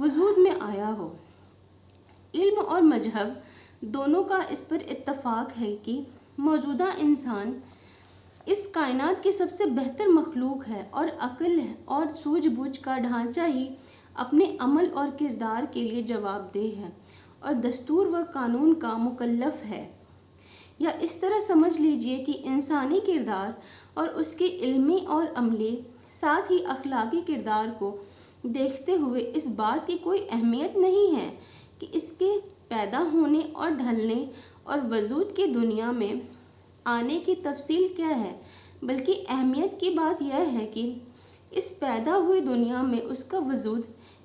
وجود میں آیا ہو۔ علم اور مذہب دونوں کا اس پر اتفاق ہے کہ موجودہ انسان اس کائنات کی سب سے بہتر مخلوق ہے اور عقل اور سوجھ بوجھ کا ڈھانچہ ہی اپنے عمل اور کردار کے لیے جواب دہ ہے اور دستور و قانون کا مکلف ہے۔ یا اس طرح سمجھ لیجئے کہ انسانی کردار اور اس کے علمی اور عملی ساتھ ہی اخلاقی کردار کو دیکھتے ہوئے اس بات کی کوئی اہمیت نہیں ہے کہ اس کے پیدا ہونے اور ڈھلنے اور وجود کی دنیا میں آنے کی تفصیل کیا ہے، بلکہ اہمیت کی بات یہ ہے کہ اس پیدا ہوئی دنیا میں اس کا وجود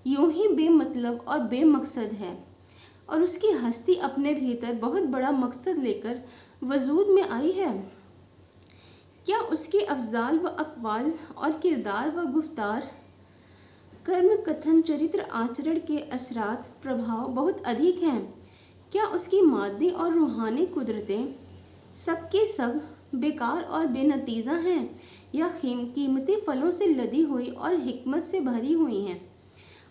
یوں ہی بے مطلب اور بے مقصد ہے اور اس کی ہستی اپنے بھیتر بہت بڑا مقصد لے کر وجود میں آئی ہے۔ کیا اس کے افعال و اقوال اور کردار و گفتار، کرم کتھن، چرتر آچرن کے اثرات پربھاؤ بہت ادھک ہیں؟ کیا اس کی مادی اور روحانی قدرتیں سب کے سب بیکار اور بے نتیجہ ہیں یا قیمتی پھلوں سے لدی ہوئی اور حکمت سے بھری ہوئی ہیں؟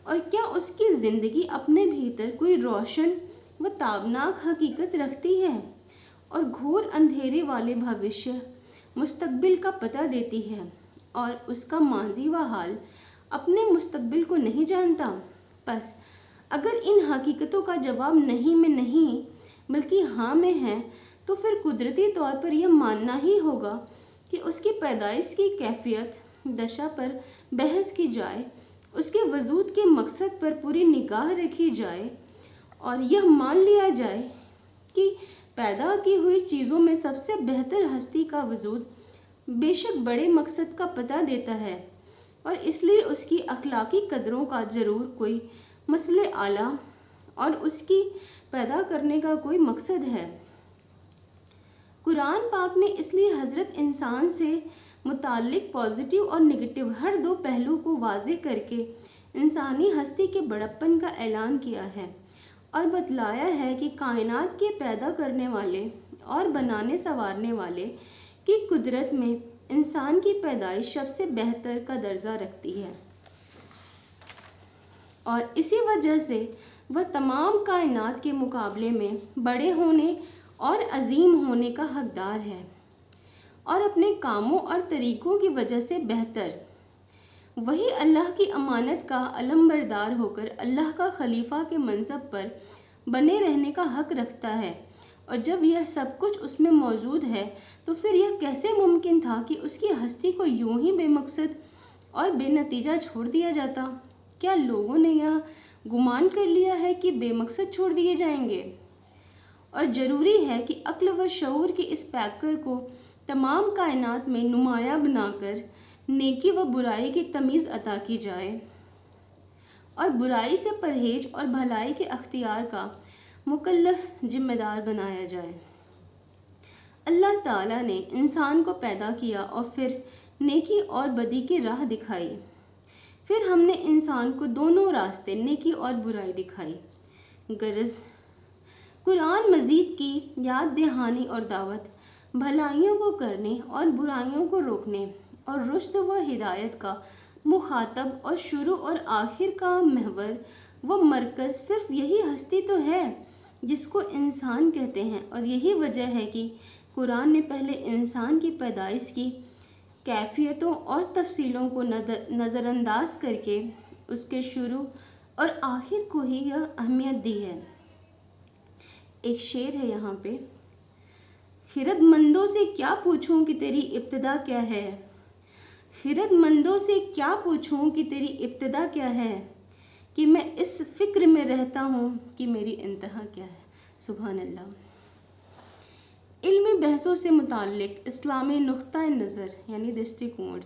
اور کیا اس کی زندگی اپنے بھیتر کوئی روشن و تابناک حقیقت رکھتی ہے اور گھور اندھیرے والے بھوشیہ مستقبل کا پتہ دیتی ہے اور اس کا ماضی و حال اپنے مستقبل کو نہیں جانتا؟ بس اگر ان حقیقتوں کا جواب نہیں میں نہیں بلکہ ہاں میں ہے تو پھر قدرتی طور پر یہ ماننا ہی ہوگا کہ اس کی پیدائش کی کیفیت دشا پر بحث کی جائے، اس کے وجود کے مقصد پر پوری نگاہ رکھی جائے اور یہ مان لیا جائے کہ پیدا کی ہوئی چیزوں میں سب سے بہتر ہستی کا وجود بے شک بڑے مقصد کا پتہ دیتا ہے اور اس لیے اس کی اخلاقی قدروں کا ضرور کوئی مسئلہ اعلیٰ اور اس کی پیدا کرنے کا کوئی مقصد ہے۔ قرآن پاک نے اس لیے حضرت انسان سے متعلق پازیٹیو اور نگیٹو ہر دو پہلو کو واضح کر کے انسانی ہستی کے بڑپن کا اعلان کیا ہے اور بتلایا ہے کہ کائنات کے پیدا کرنے والے اور بنانے سنوارنے والے کی قدرت میں انسان کی پیدائش سب سے بہتر کا درجہ رکھتی ہے اور اسی وجہ سے وہ تمام کائنات کے مقابلے میں بڑے ہونے اور عظیم ہونے کا حقدار ہے اور اپنے کاموں اور طریقوں کی وجہ سے بہتر۔ وہی اللہ کی امانت کا علمبردار ہو کر اللہ کا خلیفہ کے منصب پر بنے رہنے کا حق رکھتا ہے، اور جب یہ سب کچھ اس میں موجود ہے تو پھر یہ کیسے ممکن تھا کہ اس کی ہستی کو یوں ہی بے مقصد اور بے نتیجہ چھوڑ دیا جاتا؟ کیا لوگوں نے یہ گمان کر لیا ہے کہ بے مقصد چھوڑ دیے جائیں گے؟ اور ضروری ہے کہ عقل و شعور کے اس پیکر کو تمام کائنات میں نمایاں بنا کر نیکی و برائی کی تمیز عطا کی جائے اور برائی سے پرہیز اور بھلائی کے اختیار کا مکلف ذمہ دار بنایا جائے۔ اللہ تعالیٰ نے انسان کو پیدا کیا اور پھر نیکی اور بدی کی راہ دکھائی، پھر ہم نے انسان کو دونوں راستے نیکی اور برائی دکھائی۔ غرض قرآن مزید کی یاد دہانی اور دعوت بھلائیوں کو کرنے اور برائیوں کو روکنے اور رشد و ہدایت کا مخاطب اور شروع اور آخر کا محور و مرکز صرف یہی ہستی تو ہے جس کو انسان کہتے ہیں، اور یہی وجہ ہے کہ قرآن نے پہلے انسان کی پیدائش کی کیفیتوں اور تفصیلوں کو نظر انداز کر کے اس کے شروع اور آخر کو ہی یہ اہمیت دی ہے۔ ایک شعر ہے یہاں پہ، خرد مندوں سے کیا پوچھوں کہ تیری ابتدا کیا ہے، خرد مندوں سے کیا پوچھوں کہ تیری ابتدا کیا ہے، کہ میں اس فکر میں رہتا ہوں کہ میری انتہا کیا ہے۔ سبحان اللہ۔ علمی بحثوں سے متعلق اسلامی نقطۂ نظر یعنی دسٹیکوڈ۔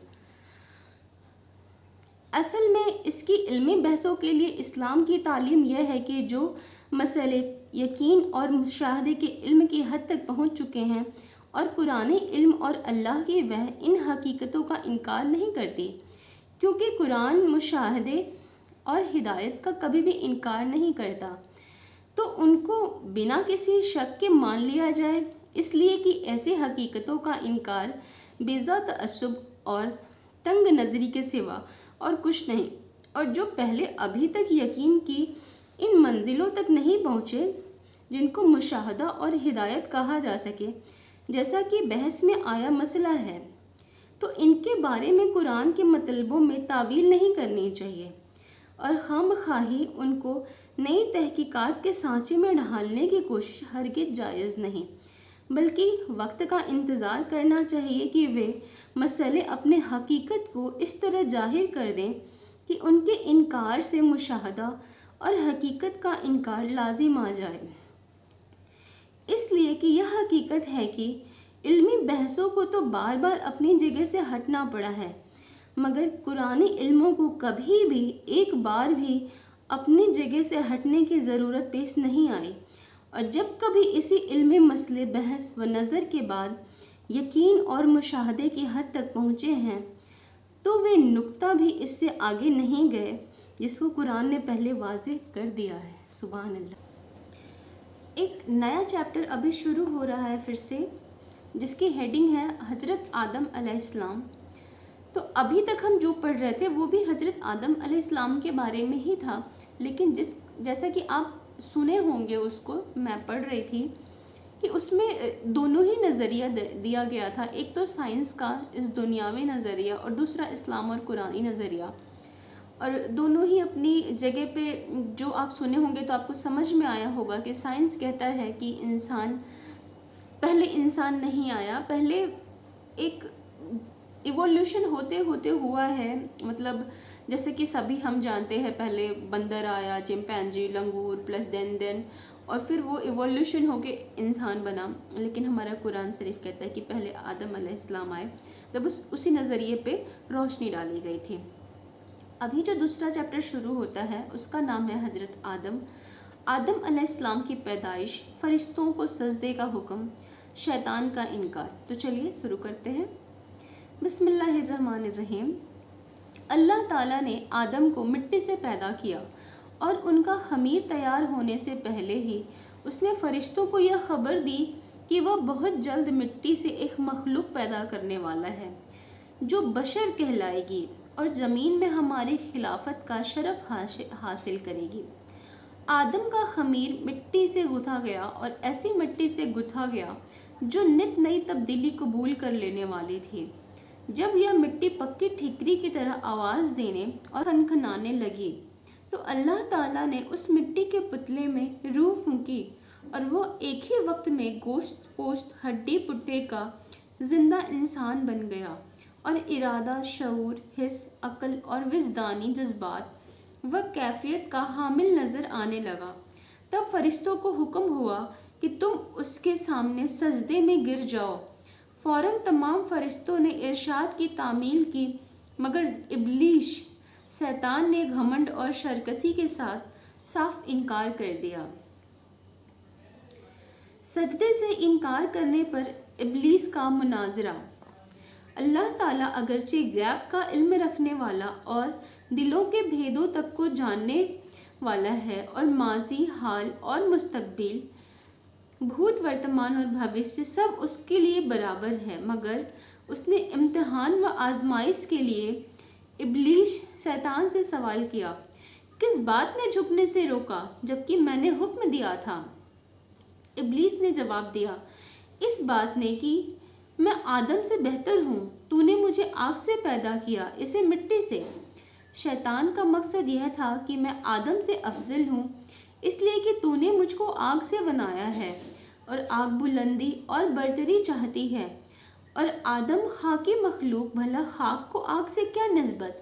اصل میں اس کی علمی بحثوں کے لیے اسلام کی تعلیم یہ ہے کہ جو مسئلے یقین اور مشاہدے کے علم کی حد تک پہنچ چکے ہیں اور قرآنی علم اور اللہ کی وحی ان حقیقتوں کا انکار نہیں کرتی، کیونکہ قرآن مشاہدے اور ہدایت کا کبھی بھی انکار نہیں کرتا، تو ان کو بنا کسی شک کے مان لیا جائے، اس لیے کہ ایسی حقیقتوں کا انکار بے ذات تعصب اور تنگ نظری کے سوا اور کچھ نہیں، اور جو پہلے ابھی تک یقین کی ان منزلوں تک نہیں پہنچے جن کو مشاہدہ اور ہدایت کہا جا سکے، جیسا کہ بحث میں آیا مسئلہ ہے، تو ان کے بارے میں قرآن کے مطلبوں میں تعویل نہیں کرنی چاہیے اور خام خواہی ان کو نئی تحقیقات کے سانچے میں ڈھالنے کی کوشش ہرگز جائز نہیں، بلکہ وقت کا انتظار کرنا چاہیے کہ وہ مسئلے اپنے حقیقت کو اس طرح ظاہر کر دیں کہ ان کے انکار سے مشاہدہ اور حقیقت کا انکار لازم آ جائے۔ اس لیے کہ یہ حقیقت ہے کہ علمی بحثوں کو تو بار بار اپنی جگہ سے ہٹنا پڑا ہے، مگر قرآنی علموں کو کبھی بھی ایک بار بھی اپنی جگہ سے ہٹنے کی ضرورت پیش نہیں آئی، اور جب کبھی اسی علمی مسئلے بحث و نظر کے بعد یقین اور مشاہدے کی حد تک پہنچے ہیں تو وہ نقطہ بھی اس سے آگے نہیں گئے جس کو قرآن نے پہلے واضح کر دیا ہے۔ سبحان اللہ۔ ایک نیا چیپٹر ابھی شروع ہو رہا ہے پھر سے، جس کی ہیڈنگ ہے حضرت آدم علیہ السلام۔ تو ابھی تک ہم جو پڑھ رہے تھے وہ بھی حضرت آدم علیہ السلام کے بارے میں ہی تھا، لیکن جیسا کہ آپ سنے ہوں گے، اس کو میں پڑھ رہی تھی کہ اس میں دونوں ہی نظریہ دیا گیا تھا، ایک تو سائنس کا اس دنیاوی نظریہ اور دوسرا اسلام اور قرآنی نظریہ، اور دونوں ہی اپنی جگہ پہ جو آپ سنے ہوں گے تو آپ کو سمجھ میں آیا ہوگا کہ سائنس کہتا ہے کہ پہلے انسان نہیں آیا، پہلے ایک ایولیوشن ہوتے ہوتے ہوا ہے، مطلب جیسے کہ سبھی ہم جانتے ہیں پہلے بندر آیا، چمپینجی، لنگور، پلس دین اور پھر وہ ایولیوشن ہو کے انسان بنا، لیکن ہمارا قرآن شریف کہتا ہے کہ پہلے آدم علیہ السلام آئے، تو بس اسی نظریے پہ روشنی ڈالی گئی تھی۔ ابھی جو دوسرا چیپٹر شروع ہوتا ہے اس کا نام ہے حضرت آدم علیہ السلام کی پیدائش، فرشتوں کو سجدے کا حکم، شیطان کا انکار۔ تو چلیے شروع کرتے ہیں۔ بسم اللہ الرحمن الرحیم۔ اللہ تعالیٰ نے آدم کو مٹی سے پیدا کیا اور ان کا خمیر تیار ہونے سے پہلے ہی اس نے فرشتوں کو یہ خبر دی کہ وہ بہت جلد مٹی سے ایک مخلوق پیدا کرنے والا ہے جو بشر کہلائے گی اور زمین میں ہماری خلافت کا شرف حاصل کرے گی۔ آدم کا خمیر مٹی سے گتھا گیا اور ایسی مٹی سے گتھا گیا جو نت نئی تبدیلی قبول کر لینے والی تھی۔ جب یہ مٹی پکی ٹھیکری کی طرح آواز دینے اور کھنکھنانے لگی تو اللہ تعالیٰ نے اس مٹی کے پتلے میں روح پھونکی اور وہ ایک ہی وقت میں گوشت پوست ہڈی پٹے کا زندہ انسان بن گیا اور ارادہ، شعور، حس، عقل اور وجدانی جذبات و کیفیت کا حامل نظر آنے لگا۔ تب فرشتوں کو حکم ہوا کہ تم اس کے سامنے سجدے میں گر جاؤ۔ فوراً تمام فرشتوں نے ارشاد کی تعمیل کی، مگر ابلیس شیطان نے گھمنڈ اور سرکشی کے ساتھ صاف انکار کر دیا۔ سجدے سے انکار کرنے پر ابلیس کا مناظرہ۔ اللہ تعالیٰ اگرچہ غیب کا علم رکھنے والا اور دلوں کے بھیدوں تک کو جاننے والا ہے اور ماضی، حال اور مستقبل، بھوت، ورتمان اور بھوشیہ سب اس کے لیے برابر ہے، مگر اس نے امتحان و آزمائش کے لیے ابلیس شیطان سے سوال کیا، کس بات نے جھکنے سے روکا جبکہ میں نے حکم دیا تھا؟ ابلیس نے جواب دیا، اس بات نے کہ میں آدم سے بہتر ہوں، تو نے مجھے آگ سے پیدا کیا، اسے مٹی سے۔ شیطان کا مقصد یہ تھا کہ میں آدم سے افضل ہوں، اس لیے کہ تو نے مجھ کو آگ سے بنایا ہے اور آگ بلندی اور برتری چاہتی ہے، اور آدم خاکی مخلوق، بھلا خاک کو آگ سے کیا نسبت؟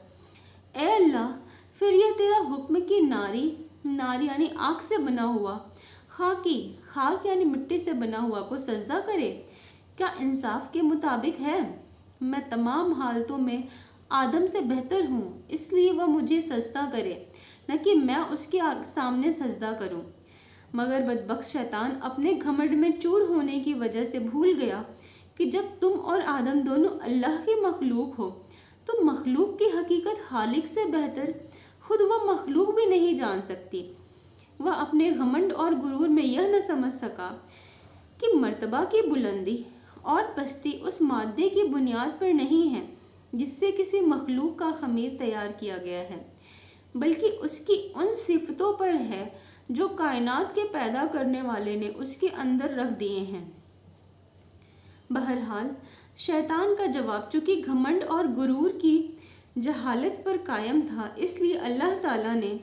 اے اللہ، پھر یہ تیرا حکم کہ ناری یعنی آگ سے بنا ہوا، خاک یعنی مٹی سے بنا ہوا کو سجدہ کرے، کیا انصاف کے مطابق ہے؟ میں تمام حالتوں میں آدم سے بہتر ہوں، اس لیے وہ مجھے سجدہ کرے، نہ کہ میں اس کے سامنے سجدہ کروں۔ مگر بدبخت شیطان اپنے گھمنڈ میں چور ہونے کی وجہ سے بھول گیا کہ جب تم اور آدم دونوں اللہ کی مخلوق ہو تو مخلوق کی حقیقت خالق سے بہتر خود وہ مخلوق بھی نہیں جان سکتی۔ وہ اپنے گھمنڈ اور غرور میں یہ نہ سمجھ سکا کہ مرتبہ کی بلندی اور پستی اس مادے کی بنیاد پر نہیں ہے جس سے کسی مخلوق کا خمیر تیار کیا گیا ہے، بلکہ اس کی ان صفتوں پر ہے جو کائنات کے پیدا کرنے والے نے اس کے اندر رکھ دیے ہیں۔ بہرحال شیطان کا جواب چونکہ گھمنڈ اور غرور کی جہالت پر قائم تھا، اس لیے اللہ تعالیٰ نے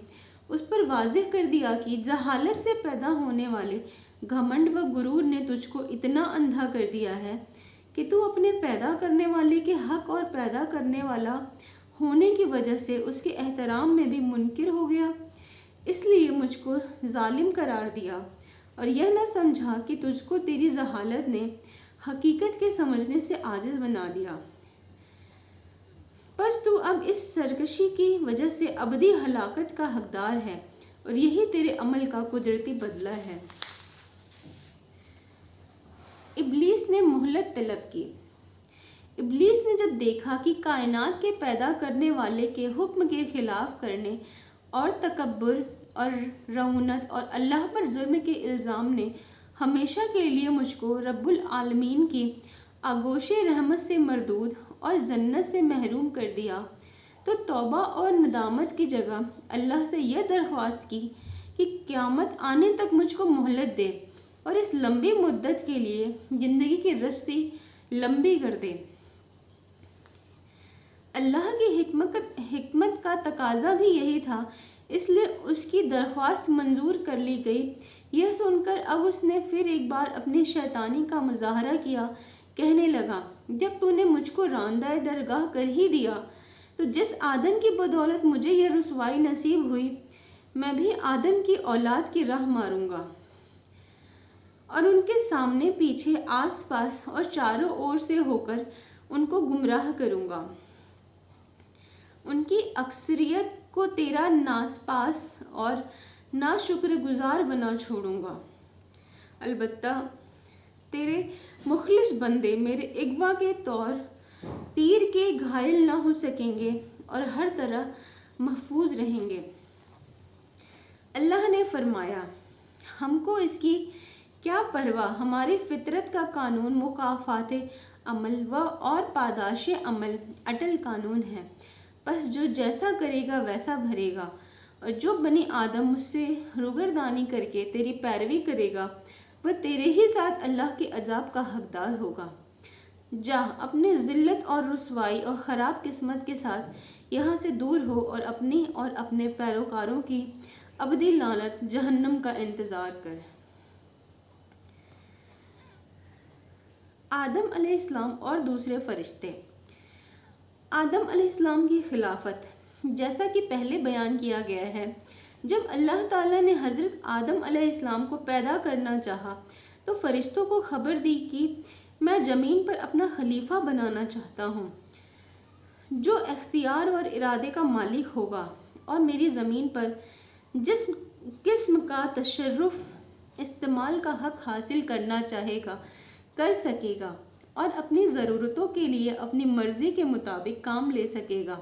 اس پر واضح کر دیا کہ جہالت سے پیدا ہونے والے گھمنڈ و غرور نے تجھ کو اتنا اندھا کر دیا ہے کہ تو اپنے پیدا کرنے والے کے حق اور پیدا کرنے والا ہونے کی وجہ سے اس کے احترام میں بھی منکر ہو گیا، اس لیے مجھ کو ظالم قرار دیا اور یہ نہ سمجھا کہ تجھ کو تیری جہالت نے حقیقت کے سمجھنے سے عاجز بنا دیا۔ بس تو اب اس سرکشی کی وجہ سے ابدی ہلاکت کا حقدار ہے اور یہی تیرے عمل کا قدرتی بدلہ ہے۔ ابلیس نے مہلت طلب کی۔ ابلیس نے جب دیکھا کہ کائنات کے پیدا کرنے والے کے حکم کے خلاف کرنے اور تکبر اور رعونت اور اللہ پر ظلم کے الزام نے ہمیشہ کے لیے مجھ کو رب العالمین کی آغوش رحمت سے مردود اور جنت سے محروم کر دیا، تو توبہ اور ندامت کی جگہ اللہ سے یہ درخواست کی کہ قیامت آنے تک مجھ کو مہلت دے اور اس لمبی مدت کے لیے زندگی کی رسی لمبی کر دے۔ اللہ کی حکمت کا تقاضا بھی یہی تھا، اس لیے اس کی درخواست منظور کر لی گئی۔ یہ سن کر اب اس نے پھر ایک بار اپنی شیطانی کا مظاہرہ کیا، کہنے لگا، جب تو نے مجھ کو راندہ درگاہ کر ہی دیا تو جس آدم کی بدولت مجھے یہ رسوائی نصیب ہوئی، میں بھی آدم کی اولاد کی راہ ماروں گا اور ان کے سامنے پیچھے آس پاس اور چاروں اور سے ہو کر ان کو گمراہ کروں گا۔ ان کی اکثریت کو تیرا ناسپاس اور ناشکر گزار بنا چھوڑوں گا۔ البتہ تیرے مخلص بندے میرے اغوا کے طور تیر کے گھائل نہ ہو سکیں گے اور ہر طرح محفوظ رہیں گے۔ اللہ نے فرمایا، ہم کو اس کی کیا پرواہ، ہماری فطرت کا قانون مکافات عمل اور پاداش عمل اٹل قانون ہے، بس جو جیسا کرے گا ویسا بھرے گا، اور جو بنی آدم مجھ سے روگردانی کر کے تیری پیروی کرے گا وہ تیرے ہی ساتھ اللہ کے عذاب کا حقدار ہوگا۔ جا اپنے ذلت اور رسوائی اور خراب قسمت کے ساتھ یہاں سے دور ہو اور اپنی اور اپنے پیروکاروں کی ابدی لعنت جہنم کا انتظار کر۔ آدم علیہ السلام اور دوسرے فرشتے۔ آدم علیہ السلام کی خلافت، جیسا کہ پہلے بیان کیا گیا ہے، جب اللہ تعالیٰ نے حضرت آدم علیہ السلام کو پیدا کرنا چاہا تو فرشتوں کو خبر دی کہ میں زمین پر اپنا خلیفہ بنانا چاہتا ہوں جو اختیار اور ارادے کا مالک ہوگا اور میری زمین پر جس قسم کا تصرف استعمال کا حق حاصل کرنا چاہے گا کر سکے گا اور اپنی ضرورتوں کے لیے اپنی مرضی کے مطابق کام لے سکے گا۔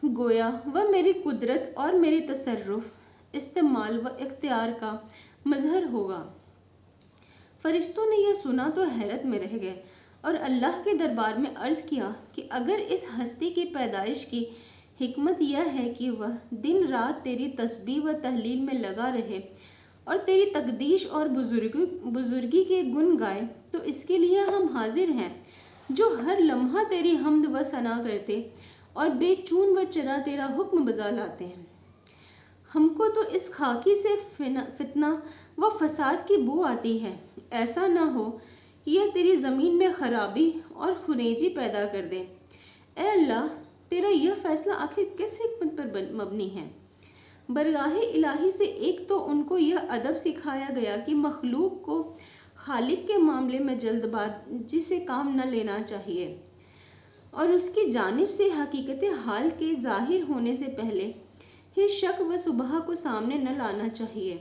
گویا وہ میری قدرت اور میری تصرف استعمال و اختیار کا مظہر ہوگا۔ فرشتوں نے یہ سنا تو حیرت میں رہ گئے اور اللہ کے دربار میں عرض کیا کہ اگر اس ہستی کی پیدائش کی حکمت یہ ہے کہ وہ دن رات تیری تسبیح و تہلیل میں لگا رہے اور تیری تقدیس اور بزرگی کے گن گائے، تو اس کے لیے ہم حاضر ہیں جو ہر لمحہ تیری حمد و ثنا کرتے اور بے چون و چرا تیرا حکم بجا لاتے ہیں۔ ہم کو تو اس خاکی سے فتنہ و فساد کی بو آتی ہے، ایسا نہ ہو کہ یہ تیری زمین میں خرابی اور خنیجی پیدا کر دے۔ اے اللہ، تیرا یہ فیصلہ آخر کس حکمت پر مبنی ہے؟ برگاہ الہی سے ایک تو ان کو یہ ادب سکھایا گیا کہ مخلوق کو خالق کے معاملے میں جلد بازی سے کام نہ لینا چاہیے اور اس کی جانب سے حقیقت حال کے ظاہر ہونے سے پہلے ہی شک و شبہ کو سامنے نہ لانا چاہیے،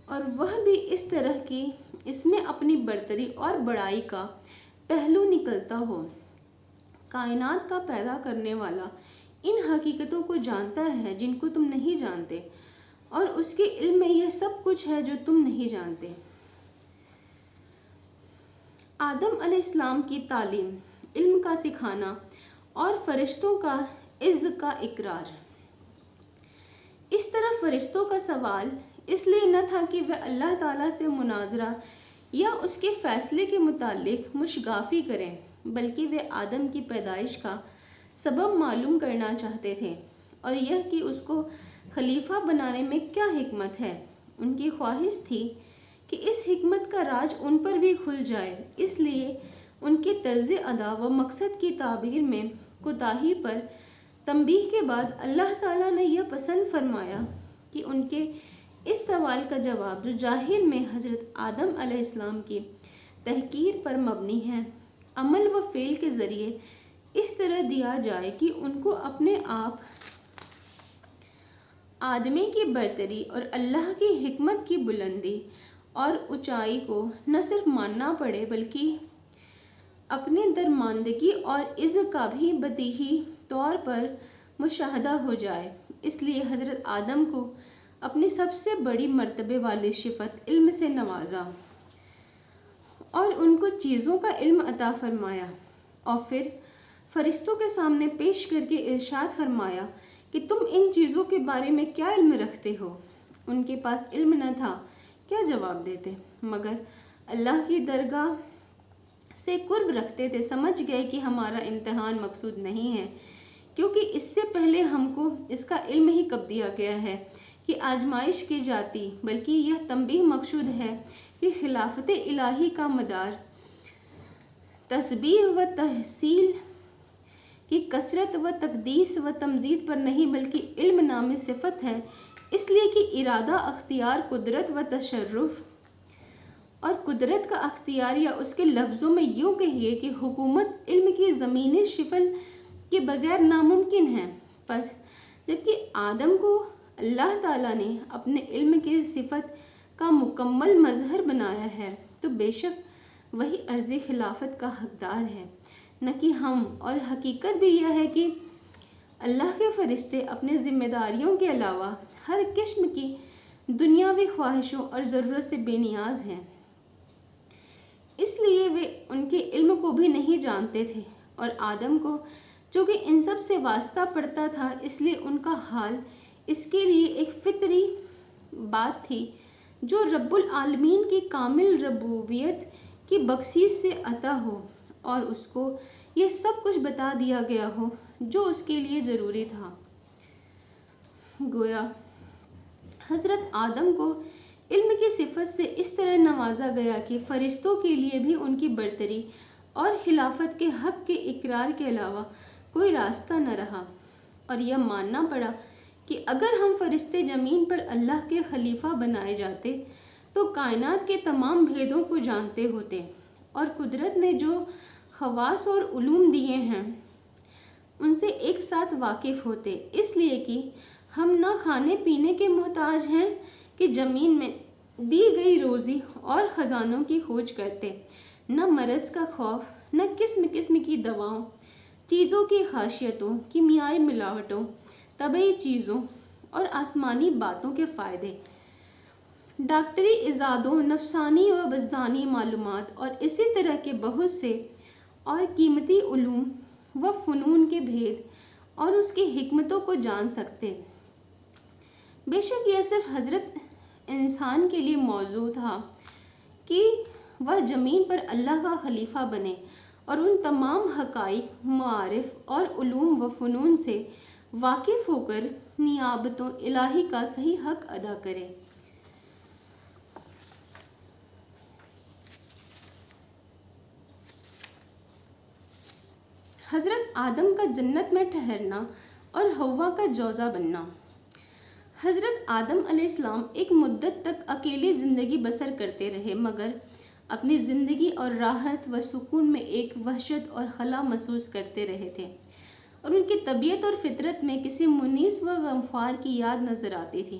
اور وہ بھی اس طرح کہ اس میں اپنی برتری اور بڑائی کا پہلو نکلتا ہو۔ کائنات کا پیدا کرنے والا ان حقیقتوں کو جانتا ہے جن کو تم نہیں جانتے، اور اس کے علم میں یہ سب کچھ ہے جو تم نہیں جانتے۔ آدم علیہ السلام کی تعلیم، علم کا سکھانا اور فرشتوں کا عز کا اقرار۔ اس طرح فرشتوں کا سوال اس لیے نہ تھا کہ وہ اللہ تعالیٰ سے مناظرہ یا اس کے فیصلے کے متعلق مشگافی کریں، بلکہ وہ آدم کی پیدائش کا سبب معلوم کرنا چاہتے تھے، اور یہ کہ اس کو خلیفہ بنانے میں کیا حکمت ہے۔ ان کی خواہش تھی کہ اس حکمت کا راز ان پر بھی کھل جائے، اس لیے ان کے طرز ادا و مقصد کی تعبیر میں کوتاہی پر تنبیہ کے بعد اللہ تعالیٰ نے یہ پسند فرمایا کہ ان کے اس سوال کا جواب، جو ظاہر میں حضرت آدم علیہ السلام کی تحقیر پر مبنی ہے، عمل و فعل کے ذریعے اس طرح دیا جائے کہ ان کو اپنے آپ آدمی کی برتری اور اللہ کی حکمت کی بلندی اور اونچائی کو نہ صرف ماننا پڑے بلکہ اپنے درماندگی اور عز کا بھی بدیہی طور پر مشاہدہ ہو جائے۔ اس لیے حضرت آدم کو اپنی سب سے بڑی مرتبے والی صفت علم سے نوازا اور ان کو چیزوں کا علم عطا فرمایا، اور پھر فرشتوں کے سامنے پیش کر کے ارشاد فرمایا کہ تم ان چیزوں کے بارے میں کیا علم رکھتے ہو؟ ان کے پاس علم نہ تھا، کیا جواب دیتے؟ مگر اللہ کی درگاہ سے قرب رکھتے تھے، سمجھ گئے کہ ہمارا امتحان مقصود نہیں ہے، کیونکہ اس سے پہلے ہم کو اس کا علم ہی کب دیا گیا ہے کہ آزمائش کی جاتی، بلکہ یہ تنبیہ مقصود ہے کہ خلافت الہی کا مدار تسبیح و تحصیل کی کثرت و تقدیس و تمجید پر نہیں بلکہ علم نامی صفت ہے، اس لیے کہ ارادہ، اختیار، قدرت و تصرف، اور قدرت کا اختیار، یا اس کے لفظوں میں یوں کہیے کہ حکومت علم کی زمینی شکل کے بغیر ناممکن ہے۔ پس جبکہ آدم کو اللہ تعالیٰ نے اپنے علم کی صفت کا مکمل مظہر بنایا ہے، تو بے شک وہی عرضی خلافت کا حقدار ہے، نہ کہ ہم۔ اور حقیقت بھی یہ ہے کہ اللہ کے فرشتے اپنے ذمہ داریوں کے علاوہ ہر قسم کی دنیاوی خواہشوں اور ضرورت سے بے نیاز ہیں، اس لیے وہ ان کے علم کو بھی نہیں جانتے تھے، اور آدم کو چونکہ ان سب سے واسطہ پڑتا تھا، اس لیے ان کا حال اس کے لیے ایک فطری بات تھی جو رب العالمین کی کامل ربوبیت کی بخشش سے عطا ہو، اور اس کو یہ سب کچھ بتا دیا گیا ہو جو اس کے لیے ضروری تھا۔ گویا حضرت آدم کو علم کی صفت سے اس طرح نوازا گیا کہ فرشتوں کے لیے بھی ان کی برتری اور خلافت کے حق کے اقرار کے علاوہ کوئی راستہ نہ رہا، اور یہ ماننا پڑا کہ اگر ہم فرشتے زمین پر اللہ کے خلیفہ بنائے جاتے تو کائنات کے تمام بھیدوں کو جانتے ہوتے، اور قدرت نے جو خواص اور علوم دیے ہیں ان سے ایک ساتھ واقف ہوتے، اس لیے کہ ہم نہ کھانے پینے کے محتاج ہیں کہ زمین میں دی گئی روزی اور خزانوں کی کھوج کرتے، نہ مرض کا خوف، نہ قسم قسم کی دواؤں، چیزوں کی خاصیتوں، کیمیائی ملاوٹوں، طبعی چیزوں اور آسمانی باتوں کے فائدے، ڈاکٹری ایجادوں، نفسانی و وجدانی معلومات، اور اسی طرح کے بہت سے اور قیمتی علوم و فنون کے بھید اور اس کی حکمتوں کو جان سکتے۔ بے شک یہ صرف حضرت انسان کے لیے موضوع تھا کہ وہ زمین پر اللہ کا خلیفہ بنے اور ان تمام حقائق، معارف اور علوم و فنون سے واقف ہو کر نیابتوں الہی کا صحیح حق ادا کرے۔ حضرت آدم کا جنت میں ٹھہرنا اور حوا کا جوزہ بننا۔ حضرت آدم علیہ السلام ایک مدت تک اکیلی زندگی بسر کرتے رہے، مگر اپنی زندگی اور راحت و سکون میں ایک وحشت اور خلا محسوس کرتے رہے تھے، اور ان کی طبیعت اور فطرت میں کسی منیس و غمخوار کی یاد نظر آتی تھی۔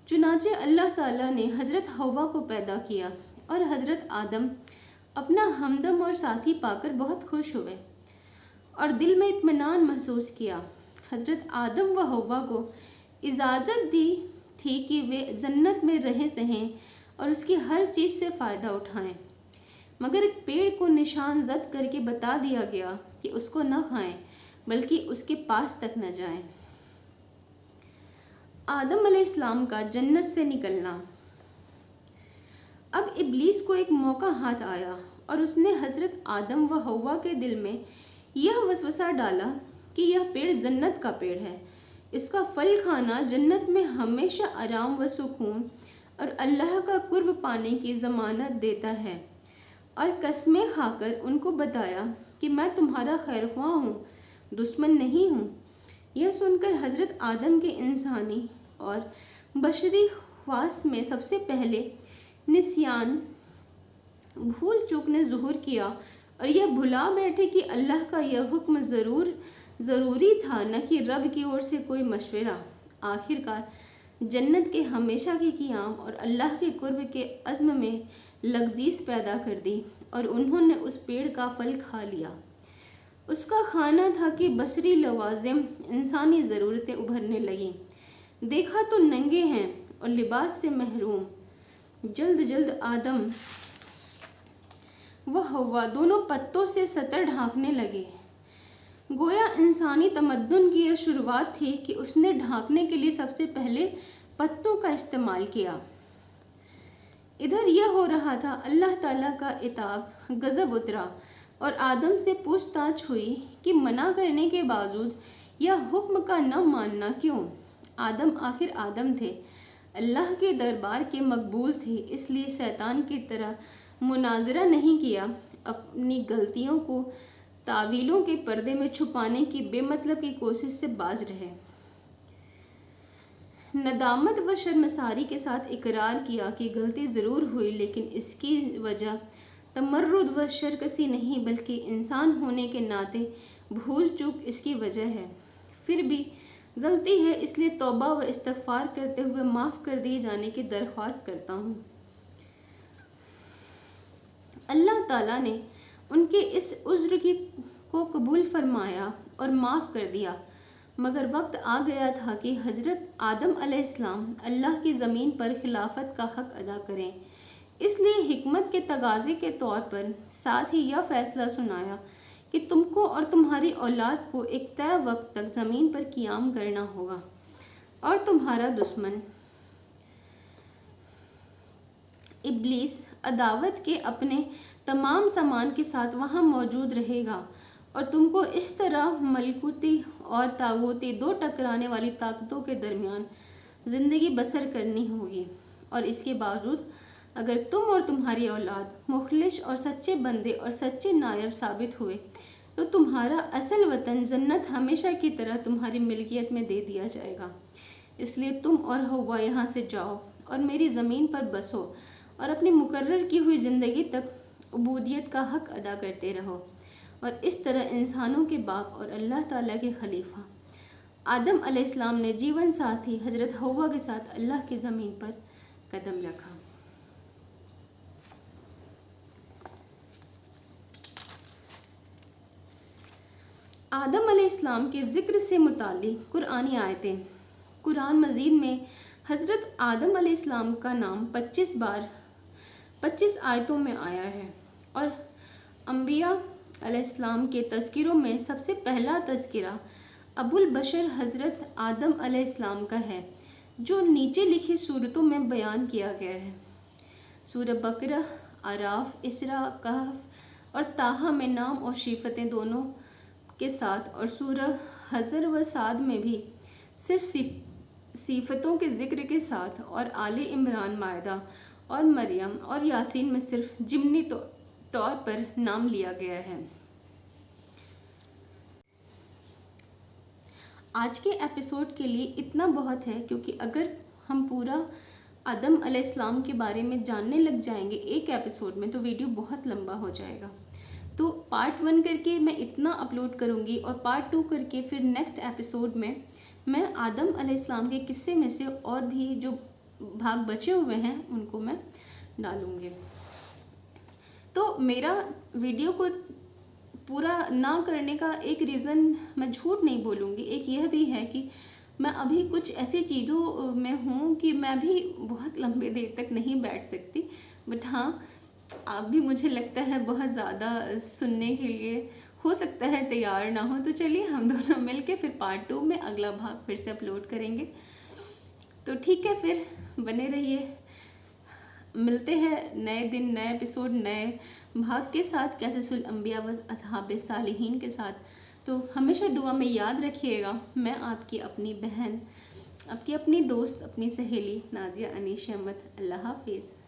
چنانچہ اللہ تعالیٰ نے حضرت حوا کو پیدا کیا، اور حضرت آدم اپنا ہمدم اور ساتھی پا کر بہت خوش ہوئے اور دل میں اطمینان محسوس کیا۔ حضرت آدم و حوا کو اجازت دی تھی کہ وہ جنت میں رہیں سہیں اور اس کی ہر چیز سے فائدہ اٹھائیں، مگر ایک پیڑ کو نشان زد کر کے بتا دیا گیا کہ اس کو نہ کھائیں بلکہ اس کے پاس تک نہ جائیں۔ آدم علیہ السلام کا جنت سے نکلنا۔ اب ابلیس کو ایک موقع ہاتھ آیا اور اس نے حضرت آدم و حوا کے دل میں یہ وسوسہ ڈالا کہ یہ پیڑ جنت کا پیڑ ہے، اس کا پھل کھانا جنت میں ہمیشہ آرام و سکون اور اللہ کا قرب پانے کی ضمانت دیتا ہے، اور قسمیں کھا کر ان کو بتایا کہ میں تمہارا خیر خواہ ہوں، دشمن نہیں ہوں۔ یہ سن کر حضرت آدم کے انسانی اور بشری خواص میں سب سے پہلے نسیان، بھول چوک نے ظہور کیا، اور یہ بھلا بیٹھے کہ اللہ کا یہ حکم ضروری تھا، نہ کہ رب کی اور سے کوئی مشورہ۔ آخر کار جنت کے ہمیشہ کے قیام اور اللہ کے قرب کے عزم میں لغزش پیدا کر دی، اور انہوں نے اس پیڑ کا پھل کھا لیا۔ اس کا کھانا تھا کہ بشری لوازم، انسانی ضرورتیں ابھرنے لگیں۔ دیکھا تو ننگے ہیں اور لباس سے محروم۔ جلد آدم و حوا دونوں پتوں سے سطر ڈھانکنے لگے۔ گویا انسانی تمدن کی یہ شروعات تھی کہ اس نے ڈھانکنے کے لیے سب سے پہلے پتوں کا استعمال کیا۔ ادھر یہ ہو رہا تھا، اللہ تعالیٰ کا عتاب غضب اترا اور آدم سے پوچھ تاچھ ہوئی کہ منع کرنے کے باوجود یہ حکم کا نہ ماننا کیوں؟ آدم آخر آدم تھے، اللہ کے دربار کے مقبول تھے، اس لیے شیطان کی طرح مناظرہ نہیں کیا، اپنی غلطیوں کو تعویلوں کے پردے میں چھپانے کی بے مطلب کی کوشش سے باز رہے۔ ندامت و شرمساری کے ساتھ اقرار کیا کہ غلطی ضرور ہوئی، لیکن اس کی وجہ تمرد و شرکسی نہیں بلکہ انسان ہونے کے ناطے بھول چوک اس کی وجہ ہے۔ پھر بھی غلطی ہے، اس لیے توبہ و استغفار کرتے ہوئے معاف کر دیے جانے کی درخواست کرتا ہوں۔ اللہ تعالیٰ نے ان کے اس عذر کو قبول فرمایا اور معاف کر دیا، مگر وقت آ گیا تھا کہ حضرت آدم علیہ السلام اللہ کی زمین پر خلافت کا حق ادا کریں۔ اس لیے حکمت کے تقاضے کے طور پر ساتھ ہی یہ فیصلہ سنایا کہ تم کو اور تمہاری اولاد کو ایک طے وقت تک زمین پر قیام کرنا ہوگا، اور تمہارا دشمن ابلیس عداوت کے اپنے تمام سامان کے ساتھ وہاں موجود رہے گا، اور تم کو اس طرح ملکوتی اور طاغوتی دو ٹکرانے والی طاقتوں کے درمیان زندگی بسر کرنی ہوگی۔ اور اس کے باوجود اگر تم اور تمہاری اولاد مخلص اور سچے بندے اور سچے نائب ثابت ہوئے تو تمہارا اصل وطن جنت ہمیشہ کی طرح تمہاری ملکیت میں دے دیا جائے گا۔ اس لیے تم اور حوا یہاں سے جاؤ اور میری زمین پر بسو، اور اپنی مقرر کی ہوئی زندگی تک عبودیت کا حق ادا کرتے رہو، اور اس طرح انسانوں کے باپ اور اللہ تعالیٰ کے خلیفہ آدم علیہ السلام نے جیون ساتھی حضرت حوا کے ساتھ اللہ کی زمین پر قدم رکھا۔ آدم علیہ السلام کے ذکر سے متعلق قرآنی آیتیں۔ قرآن مجید میں حضرت آدم علیہ السلام کا نام 25 بار 25 آیتوں میں آیا ہے، اور انبیاء علیہ السلام کے تذکروں میں سب سے پہلا تذکرہ ابو البشر حضرت آدم علیہ السلام کا ہے، جو نیچے لکھی سورتوں میں بیان کیا گیا ہے۔ سورہ بقرہ، اعراف، اسراء، کہف اور طٰہٰ میں نام اور صفتیں دونوں کے ساتھ، اور سورہ حشر و صاد میں بھی صرف صفتوں کے ذکر کے ساتھ، اور آل عمران، مائدہ اور مریم اور یاسین میں صرف ضمنی طور پر نام لیا گیا ہے۔ آج کے ایپیسوڈ کے لیے اتنا بہت ہے، کیونکہ اگر ہم پورا آدم علیہ السلام کے بارے میں جاننے لگ جائیں گے ایک ایپیسوڈ میں تو ویڈیو بہت لمبا ہو جائے گا۔ تو پارٹ 1 کر کے میں اتنا اپلوڈ کروں گی، اور پارٹ 2 کر کے پھر نیکسٹ ایپیسوڈ میں آدم علیہ السلام کے قصے میں سے اور بھی جو بھاگ بچے ہوئے ہیں ان کو میں ڈالوں گی۔ تو میرا ویڈیو کو پورا نہ کرنے کا ایک ریزن میں جھوٹ نہیں بولوں گی، ایک یہ بھی ہے کہ میں ابھی کچھ ایسی چیزوں میں ہوں کہ میں بھی بہت لمبے دیر تک نہیں بیٹھ سکتی، بٹ ہاں آپ بھی مجھے لگتا ہے بہت زیادہ سننے کے لیے ہو سکتا ہے تیار نہ ہو، تو چلیے ہم دونوں مل کے پھر پارٹ 2 میں اگلا بھاگ پھر سے اپلوڈ کریں گے۔ تو ٹھیک ہے، پھر بنے رہیے، ملتے ہیں نئے دن، نئے ایپیسوڈ، نئے بھاگ کے ساتھ قصص الانبیاء و اصحاب صالحین کے ساتھ۔ تو ہمیشہ دعا میں یاد رکھیے گا، میں آپ کی اپنی بہن، آپ کی اپنی دوست، اپنی سہیلی نازیہ انیس احمد۔ اللہ حافظ۔